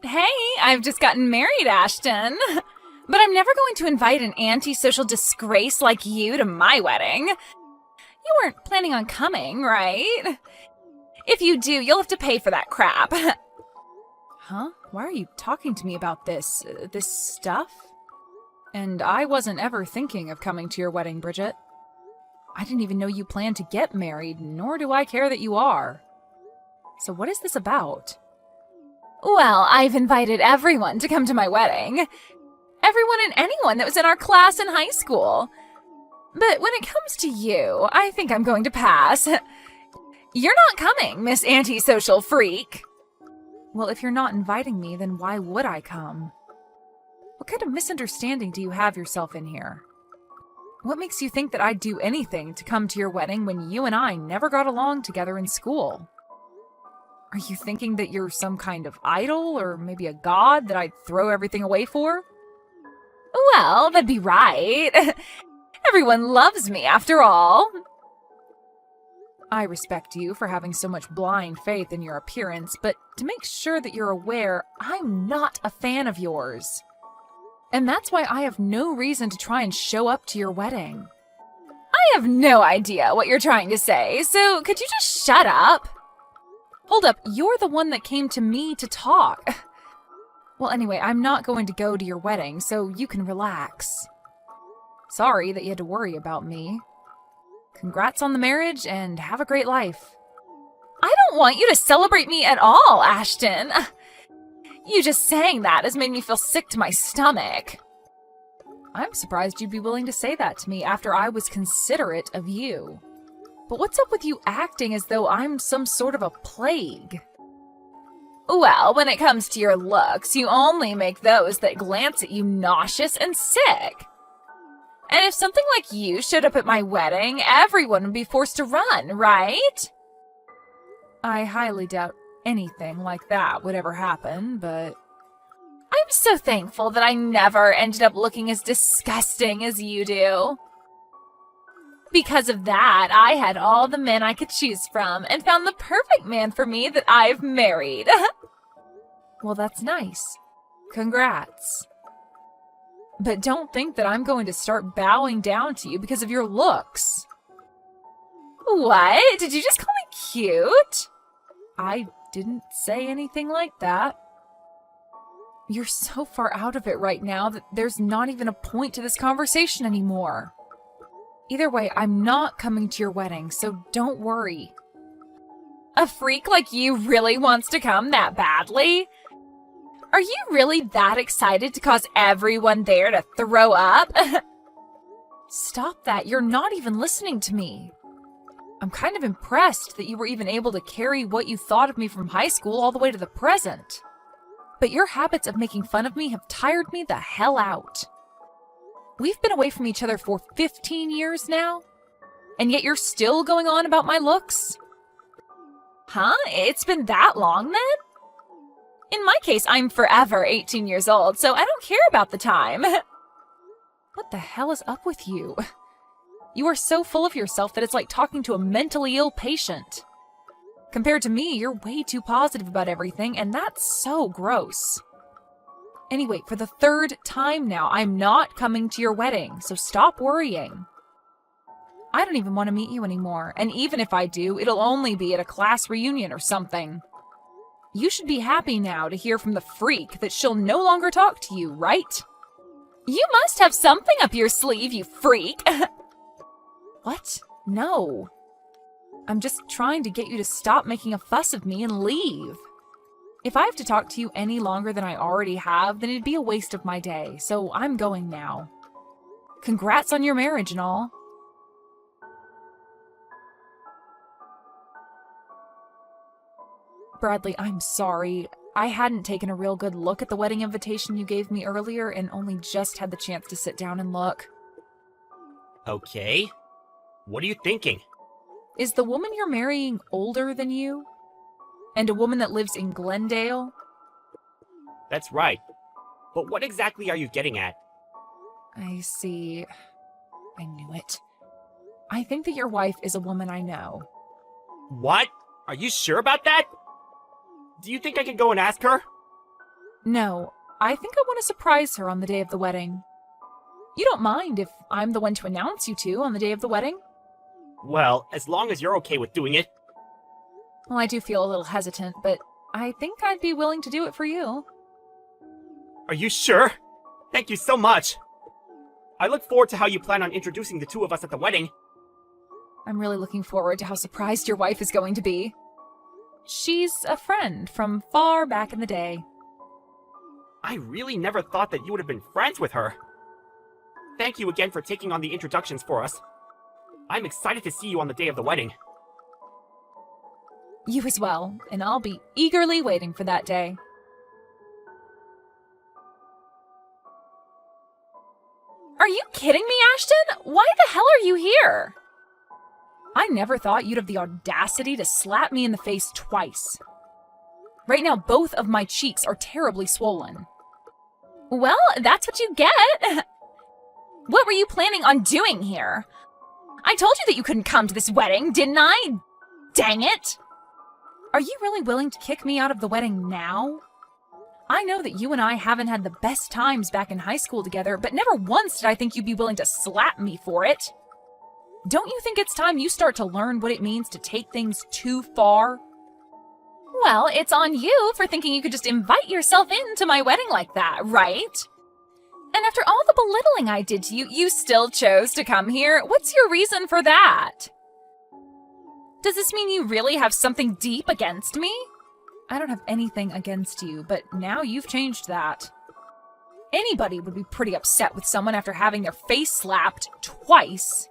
Hey, I've just gotten married, Ashton. But I'm never going to invite an antisocial disgrace like you to my wedding. You weren't planning on coming, right? If you do, you'll have to pay for that crap. Huh? Why are you talking to me about this stuff? And I wasn't ever thinking of coming to your wedding, Bridget. I didn't even know you planned to get married, nor do I care that you are. So what is this about? Well, I've invited everyone to come to my wedding. Everyone and anyone that was in our class in high school. But when it comes to you, I think I'm going to pass. You're not coming, Miss Antisocial Freak. Well, if you're not inviting me, then why would I come? What kind of misunderstanding do you have yourself in here? What makes you think that I'd do anything to come to your wedding when you and I never got along together in school? Are you thinking that you're some kind of idol or maybe a god that I'd throw everything away for? Well, that'd be right. Everyone loves me after all. I respect you for having so much blind faith in your appearance, but to make sure that you're aware, I'm not a fan of yours. And that's why I have no reason to try and show up to your wedding. I have no idea what you're trying to say, so could you just shut up? Hold up, you're the one that came to me to talk. Well, anyway, I'm not going to go to your wedding, so you can relax. Sorry that you had to worry about me. Congrats on the marriage, and have a great life. I don't want you to celebrate me at all, Ashton. You just saying that has made me feel sick to my stomach. I'm surprised you'd be willing to say that to me after I was considerate of you. But what's up with you acting as though I'm some sort of a plague? Well, when it comes to your looks, you only make those that glance at you nauseous and sick. And if something like you showed up at my wedding, everyone would be forced to run, right? I highly doubt anything like that would ever happen, but I'm so thankful that I never ended up looking as disgusting as you do. Because of that, I had all the men I could choose from and found the perfect man for me that I've married. Well, that's nice. Congrats. But don't think that I'm going to start bowing down to you because of your looks. What? Did you just call me cute? I didn't say anything like that. You're so far out of it right now that there's not even a point to this conversation anymore. Either way, I'm not coming to your wedding, so don't worry. A freak like you really wants to come that badly? Are you really that excited to cause everyone there to throw up? Stop that, you're not even listening to me. I'm kind of impressed that you were even able to carry what you thought of me from high school all the way to the present. But your habits of making fun of me have tired me the hell out. We've been away from each other for 15 years now, and yet you're still going on about my looks? Huh? It's been that long then? In my case, I'm forever 18 years old, so I don't care about the time. What the hell is up with you? You are so full of yourself that it's like talking to a mentally ill patient. Compared to me, you're way too positive about everything, and that's so gross. Anyway, for the third time now, I'm not coming to your wedding, so stop worrying. I don't even want to meet you anymore, and even if I do, it'll only be at a class reunion or something. You should be happy now to hear from the freak that she'll no longer talk to you, right? You must have something up your sleeve, you freak! What? No. I'm just trying to get you to stop making a fuss of me and leave. If I have to talk to you any longer than I already have, then it'd be a waste of my day, so I'm going now. Congrats on your marriage and all. Bradley, I'm sorry. I hadn't taken a real good look at the wedding invitation you gave me earlier and only just had the chance to sit down and look. Okay. What are you thinking? Is the woman you're marrying older than you? And a woman that lives in Glendale? That's right. But what exactly are you getting at? I see. I knew it. I think that your wife is a woman I know. What? Are you sure about that? Do you think I could go and ask her? No, I think I want to surprise her on the day of the wedding. You don't mind if I'm the one to announce you two on the day of the wedding? Well, as long as you're okay with doing it. Well, I do feel a little hesitant, but I think I'd be willing to do it for you. Are you sure? Thank you so much. I look forward to how you plan on introducing the two of us at the wedding. I'm really looking forward to how surprised your wife is going to be. She's a friend from far back in the day. I really never thought that you would have been friends with her. Thank you again for taking on the introductions for us. I'm excited to see you on the day of the wedding. You as well, and I'll be eagerly waiting for that day. Are you kidding me, Ashton? Why the hell are you here? I never thought you'd have the audacity to slap me in the face twice. Right now, both of my cheeks are terribly swollen. Well, that's what you get. What were you planning on doing here? I told you that you couldn't come to this wedding, didn't I? Dang it! Are you really willing to kick me out of the wedding now? I know that you and I haven't had the best times back in high school together, but never once did I think you'd be willing to slap me for it. Don't you think it's time you start to learn what it means to take things too far? Well, it's on you for thinking you could just invite yourself into my wedding like that, right? And after all the belittling I did to you, you still chose to come here? What's your reason for that? Does this mean you really have something deep against me? I don't have anything against you, but now you've changed that. Anybody would be pretty upset with someone after having their face slapped twice.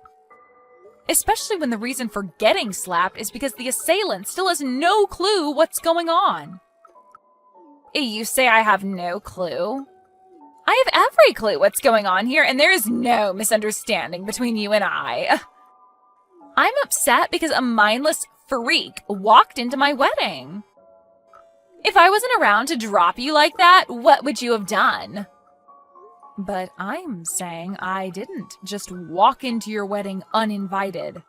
Especially when the reason for getting slapped is because the assailant still has no clue what's going on. You say I have no clue? I have every clue what's going on here, and there is no misunderstanding between you and I. I'm upset because a mindless freak walked into my wedding. If I wasn't around to drop you like that, what would you have done? But I'm saying I didn't just walk into your wedding uninvited.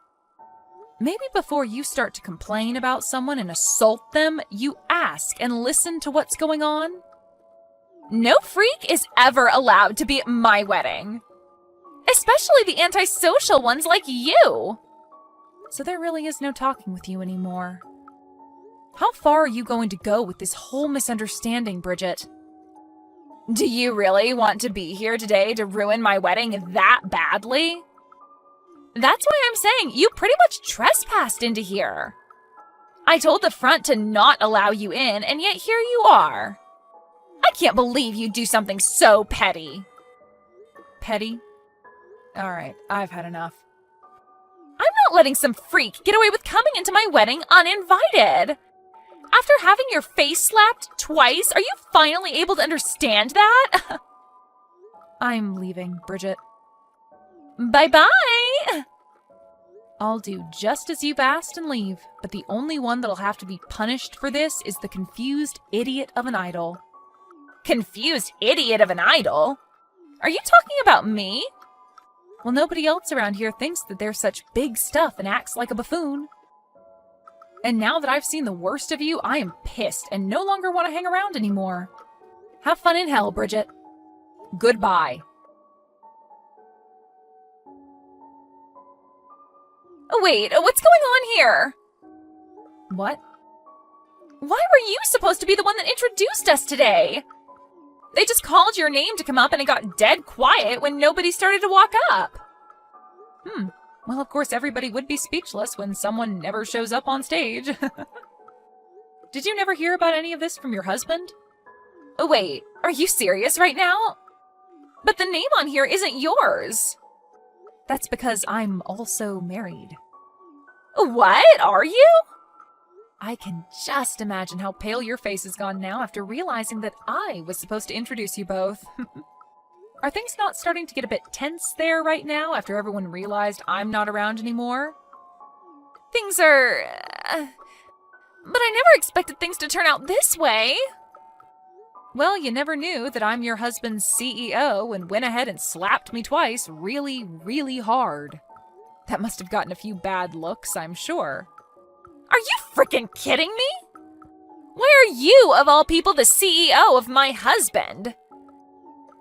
Maybe before you start to complain about someone and assault them, you ask and listen to what's going on. No freak is ever allowed to be at my wedding. Especially the antisocial ones like you. So there really is no talking with you anymore. How far are you going to go with this whole misunderstanding, Bridget? Do you really want to be here today to ruin my wedding that badly? That's why I'm saying you pretty much trespassed into here. I told the front to not allow you in, and yet here you are. I can't believe you'd do something so petty. Petty? All right, I've had enough. I'm not letting some freak get away with coming into my wedding uninvited. After having your face slapped twice, are you finally able to understand that? I'm leaving, Bridget. Bye-bye! I'll do just as you've asked and leave, but the only one that'll have to be punished for this is the confused idiot of an idol. Confused idiot of an idol? Are you talking about me? Well, nobody else around here thinks that they're such big stuff and acts like a buffoon. And now that I've seen the worst of you, I am pissed and no longer want to hang around anymore. Have fun in hell, Bridget. Goodbye. Oh, wait, what's going on here? What? Why were you supposed to be the one that introduced us today? They just called your name to come up and it got dead quiet when nobody started to walk up. Well, of course, everybody would be speechless when someone never shows up on stage. Did you never hear about any of this from your husband? Oh, wait, are you serious right now? But the name on here isn't yours. That's because I'm also married. What? Are you? I can just imagine how pale your face has gone now after realizing that I was supposed to introduce you both. Are things not starting to get a bit tense there right now after everyone realized I'm not around anymore? Things are... But I never expected things to turn out this way. Well, you never knew that I'm your husband's CEO and went ahead and slapped me twice really, really hard. That must have gotten a few bad looks, I'm sure. Are you freaking kidding me? Why are you, of all people, the CEO of my husband?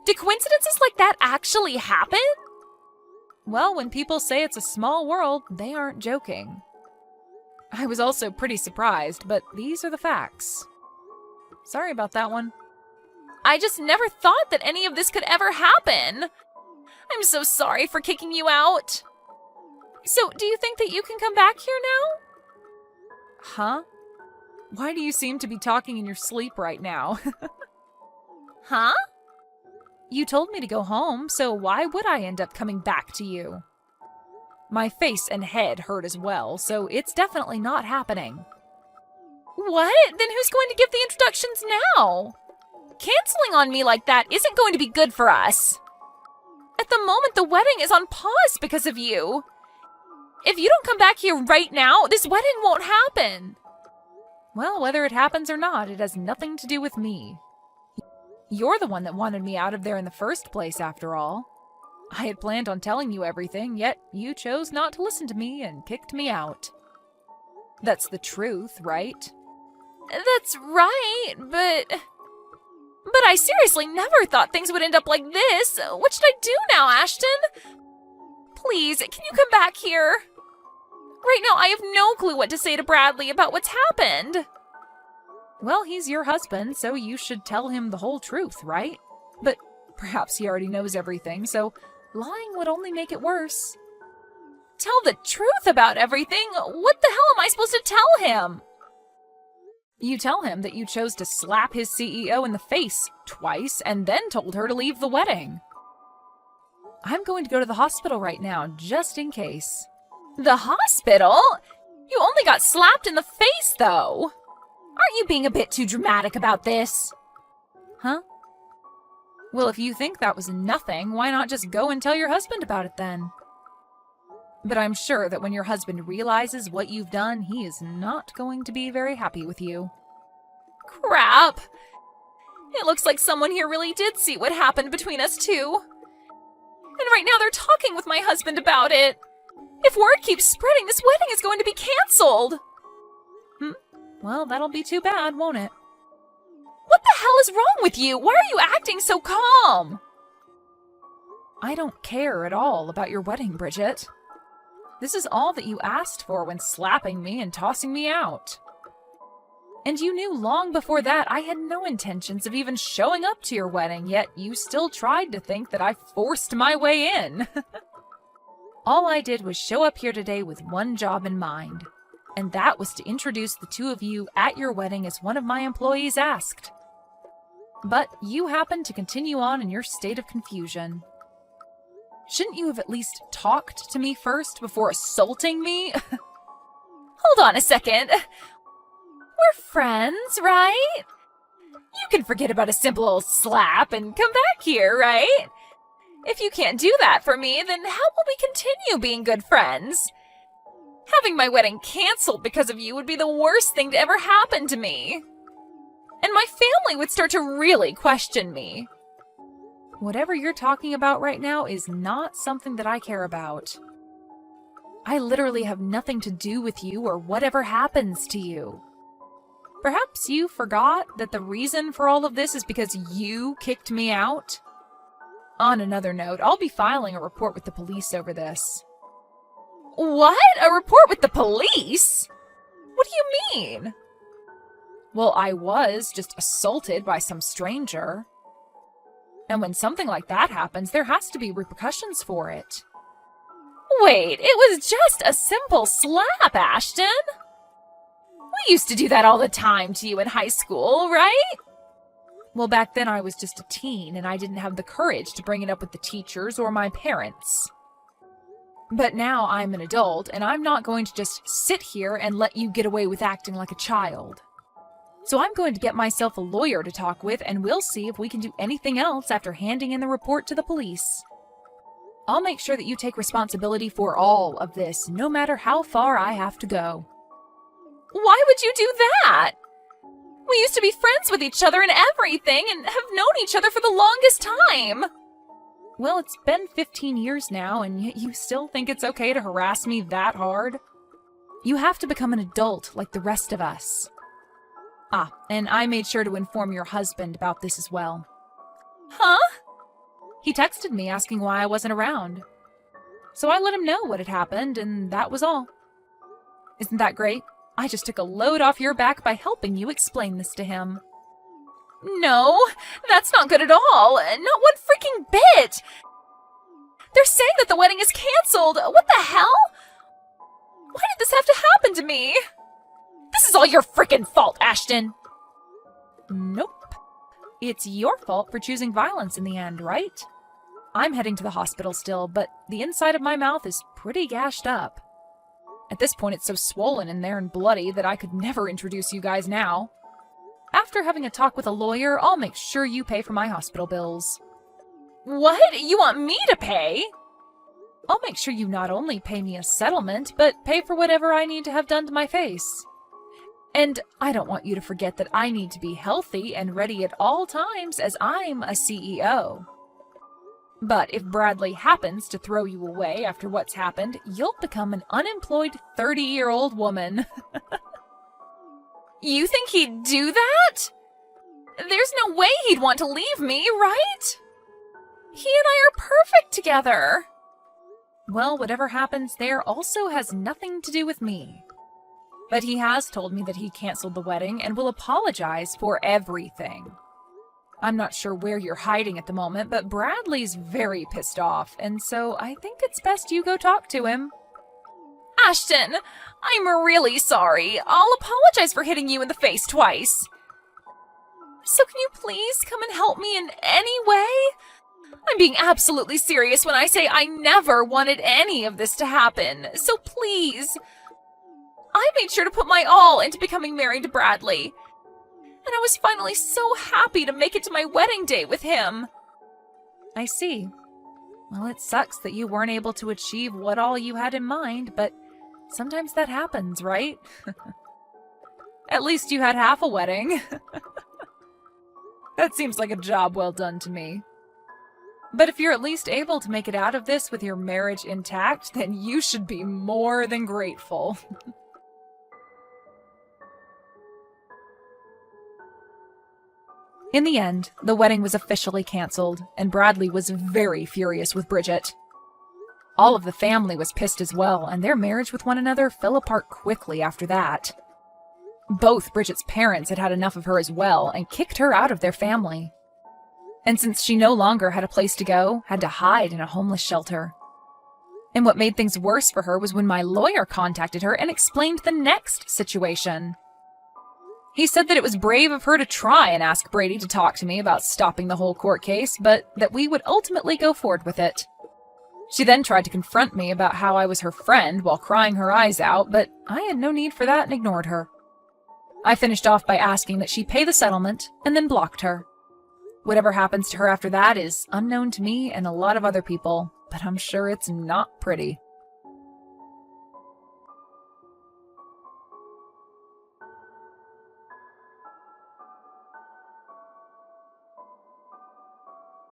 Do coincidences like that actually happen? Well, when people say it's a small world, they aren't joking. I was also pretty surprised, but these are the facts. Sorry about that one. I just never thought that any of this could ever happen. I'm so sorry for kicking you out. So, do you think that you can come back here now? Huh? Why do you seem to be talking in your sleep right now? Huh? You told me to go home, so why would I end up coming back to you? My face and head hurt as well, so it's definitely not happening. What? Then who's going to give the introductions now? Canceling on me like that isn't going to be good for us. At the moment, the wedding is on pause because of you. If you don't come back here right now, this wedding won't happen. Well, whether it happens or not, it has nothing to do with me. You're the one that wanted me out of there in the first place, after all. I had planned on telling you everything, yet you chose not to listen to me and kicked me out. That's the truth, right? That's right, but I seriously never thought things would end up like this. What should I do now, Ashton? Please, can you come back here? Right now, I have no clue what to say to Bradley about what's happened. Well, he's your husband, so you should tell him the whole truth, right? But perhaps he already knows everything, so lying would only make it worse. Tell the truth about everything? What the hell am I supposed to tell him? You tell him that you chose to slap his CEO in the face twice and then told her to leave the wedding. I'm going to go to the hospital right now, just in case. The hospital? You only got slapped in the face, though. Aren't you being a bit too dramatic about this? Huh? Well, if you think that was nothing, why not just go and tell your husband about it then? But I'm sure that when your husband realizes what you've done, he is not going to be very happy with you. Crap! It looks like someone here really did see what happened between us two. And right now they're talking with my husband about it. If word keeps spreading, this wedding is going to be canceled. Well, that'll be too bad, won't it? What the hell is wrong with you? Why are you acting so calm? I don't care at all about your wedding, Bridget. This is all that you asked for when slapping me and tossing me out. And you knew long before that I had no intentions of even showing up to your wedding, yet you still tried to think that I forced my way in. All I did was show up here today with one job in mind, and that was to introduce the two of you at your wedding as one of my employees asked. But you happened to continue on in your state of confusion. Shouldn't you have at least talked to me first before assaulting me? Hold on a second. We're friends, right? You can forget about a simple old slap and come back here, right? If you can't do that for me, then how will we continue being good friends? Having my wedding canceled because of you would be the worst thing to ever happen to me. And my family would start to really question me. Whatever you're talking about right now is not something that I care about. I literally have nothing to do with you or whatever happens to you. Perhaps you forgot that the reason for all of this is because you kicked me out? On another note, I'll be filing a report with the police over this. What? A report with the police? What do you mean? Well, I was just assaulted by some stranger. And when something like that happens, there has to be repercussions for it. Wait, it was just a simple slap, Ashton. We used to do that all the time to you in high school, right? Well, back then I was just a teen, and I didn't have the courage to bring it up with the teachers or my parents. But now I'm an adult, and I'm not going to just sit here and let you get away with acting like a child. So I'm going to get myself a lawyer to talk with, and we'll see if we can do anything else after handing in the report to the police. I'll make sure that you take responsibility for all of this, no matter how far I have to go. Why would you do that? We used to be friends with each other and everything, and have known each other for the longest time. Well, it's been 15 years now, and yet you still think it's okay to harass me that hard? You have to become an adult like the rest of us. And I made sure to inform your husband about this as well. Huh? He texted me asking why I wasn't around. So I let him know what had happened, and that was all. Isn't that great? I just took a load off your back by helping you explain this to him. No, that's not good at all. Not one freaking bit. They're saying that the wedding is canceled. What the hell? Why did this have to happen to me? This is all your freaking fault, Ashton. Nope. It's your fault for choosing violence in the end, right? I'm heading to the hospital still, but the inside of my mouth is pretty gashed up. At this point, it's so swollen in there and bloody that I could never introduce you guys now. After having a talk with a lawyer, I'll make sure you pay for my hospital bills. What? You want me to pay? I'll make sure you not only pay me a settlement, but pay for whatever I need to have done to my face. And I don't want you to forget that I need to be healthy and ready at all times as I'm a CEO. But if Bradley happens to throw you away after what's happened, you'll become an unemployed 30-year-old woman. You think he'd do that? There's no way he'd want to leave me, right? He and I are perfect together. Well, whatever happens there also has nothing to do with me. But he has told me that he canceled the wedding and will apologize for everything. I'm not sure where you're hiding at the moment, but Bradley's very pissed off, and so I think it's best you go talk to him. Ashton, I'm really sorry. I'll apologize for hitting you in the face twice. So can you please come and help me in any way? I'm being absolutely serious when I say I never wanted any of this to happen, so please. I made sure to put my all into becoming married to Bradley, and I was finally so happy to make it to my wedding day with him. I see. Well, it sucks that you weren't able to achieve what all you had in mind, but sometimes that happens, right? At least you had half a wedding. That seems like a job well done to me. But if you're at least able to make it out of this with your marriage intact, then you should be more than grateful. In the end, the wedding was officially canceled, and Bradley was very furious with Bridget. All of the family was pissed as well, and their marriage with one another fell apart quickly after that. Both Bridget's parents had had enough of her as well and kicked her out of their family. And since she no longer had a place to go, had to hide in a homeless shelter. And what made things worse for her was when my lawyer contacted her and explained the next situation. He said that it was brave of her to try and ask Brady to talk to me about stopping the whole court case, but that we would ultimately go forward with it. She then tried to confront me about how I was her friend while crying her eyes out, but I had no need for that and ignored her. I finished off by asking that she pay the settlement and then blocked her. Whatever happens to her after that is unknown to me and a lot of other people, but I'm sure it's not pretty.